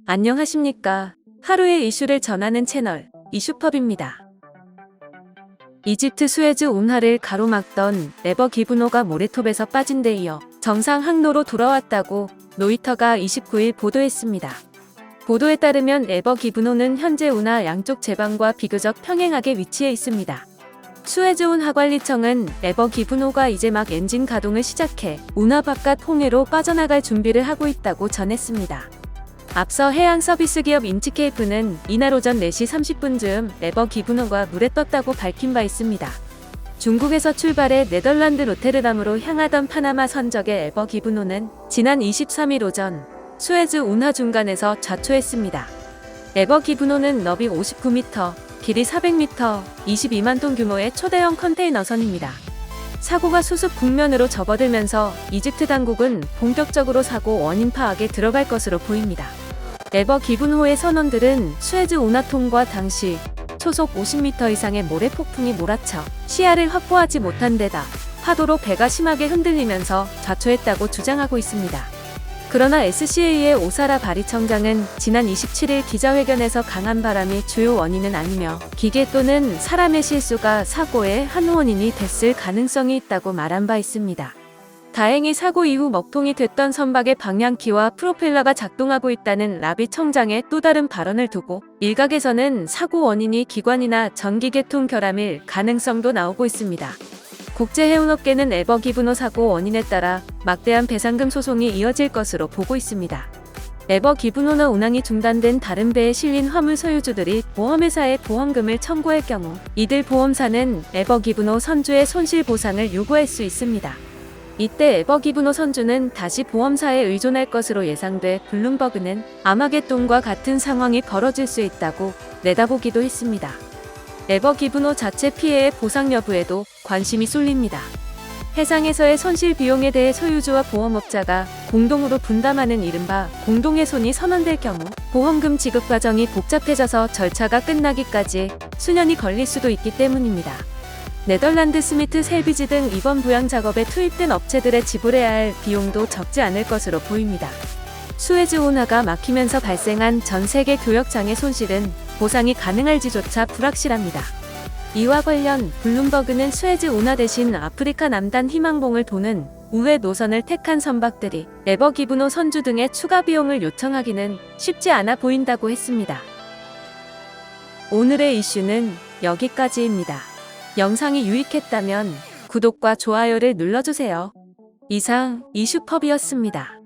안녕하십니까. 하루의 이슈를 전하는 채널 이슈펍입니다. 이집트 수에즈 운하를 가로막던 레버 기브노가 모래톱에서 빠진 데 이어 정상 항로로 돌아왔다고 로이터가 29일 보도했습니다. 보도에 따르면 레버 기브노는 현재 운하 양쪽 제방과 비교적 평행하게 위치해 있습니다. 수에즈 운하 관리청은 레버 기브노가 이제 막 엔진 가동을 시작해 운하 바깥 홍해로 빠져나갈 준비를 하고 있다고 전했습니다. 앞서 해양 서비스 기업 인치케이프는 이날 오전 4시 30분쯤 레버 기브노가 물에 떴다고 밝힌 바 있습니다. 중국에서 출발해 네덜란드 로테르담으로 향하던 파나마 선적의 레버 기브노는 지난 23일 오전 수에즈 운하 중간에서 좌초했습니다. 레버 기브노는 너비 59m, 길이 400m, 22만 톤 규모의 초대형 컨테이너선입니다. 사고가 수습 국면으로 접어들면서 이집트 당국은 본격적으로 사고 원인 파악에 들어갈 것으로 보입니다. 레버 기브노의 선원들은 수에즈 운하통과 당시 초속 50m 이상의 모래 폭풍이 몰아쳐 시야를 확보하지 못한 데다 파도로 배가 심하게 흔들리면서 좌초했다고 주장하고 있습니다. 그러나 SCA의 오사라 바리 청장은 지난 27일 기자회견에서 강한 바람이 주요 원인은 아니며 기계 또는 사람의 실수가 사고의 한 원인이 됐을 가능성이 있다고 말한 바 있습니다. 다행히 사고 이후 먹통이 됐던 선박의 방향키와 프로펠러가 작동하고 있다는 라비 청장의 또 다른 발언을 두고 일각에서는 사고 원인이 기관이나 전기계통 결함일 가능성도 나오고 있습니다. 국제해운업계는 레버 기브노 사고 원인에 따라 막대한 배상금 소송이 이어질 것으로 보고 있습니다. 레버 기브노나 운항이 중단된 다른 배에 실린 화물 소유주들이 보험회사에 보험금을 청구할 경우 이들 보험사는 레버 기브노 선주의 손실 보상을 요구할 수 있습니다. 이때 레버 기브노 선주는 다시 보험사에 의존할 것으로 예상돼 블룸버그는 아마겟돈과 같은 상황이 벌어질 수 있다고 내다보기도 했습니다. 레버 기브노 자체 피해의 보상 여부에도 관심이 쏠립니다. 해상에서의 손실 비용에 대해 소유주와 보험업자가 공동으로 분담하는 이른바 공동훼손이 선언될 경우 보험금 지급 과정이 복잡해져서 절차가 끝나기까지 수년이 걸릴 수도 있기 때문입니다. 네덜란드 스미트 셀비지 등 이번 부양 작업에 투입된 업체들의 지불해야 할 비용도 적지 않을 것으로 보입니다. 수에즈 운하가 막히면서 발생한 전 세계 교역장의 손실은 보상이 가능할지조차 불확실합니다. 이와 관련 블룸버그는 수에즈 운하 대신 아프리카 남단 희망봉을 도는 우회 노선을 택한 선박들이 레버 기브노 선주 등의 추가 비용을 요청하기는 쉽지 않아 보인다고 했습니다. 오늘의 이슈는 여기까지입니다. 영상이 유익했다면 구독과 좋아요를 눌러주세요. 이상 이슈펍이었습니다.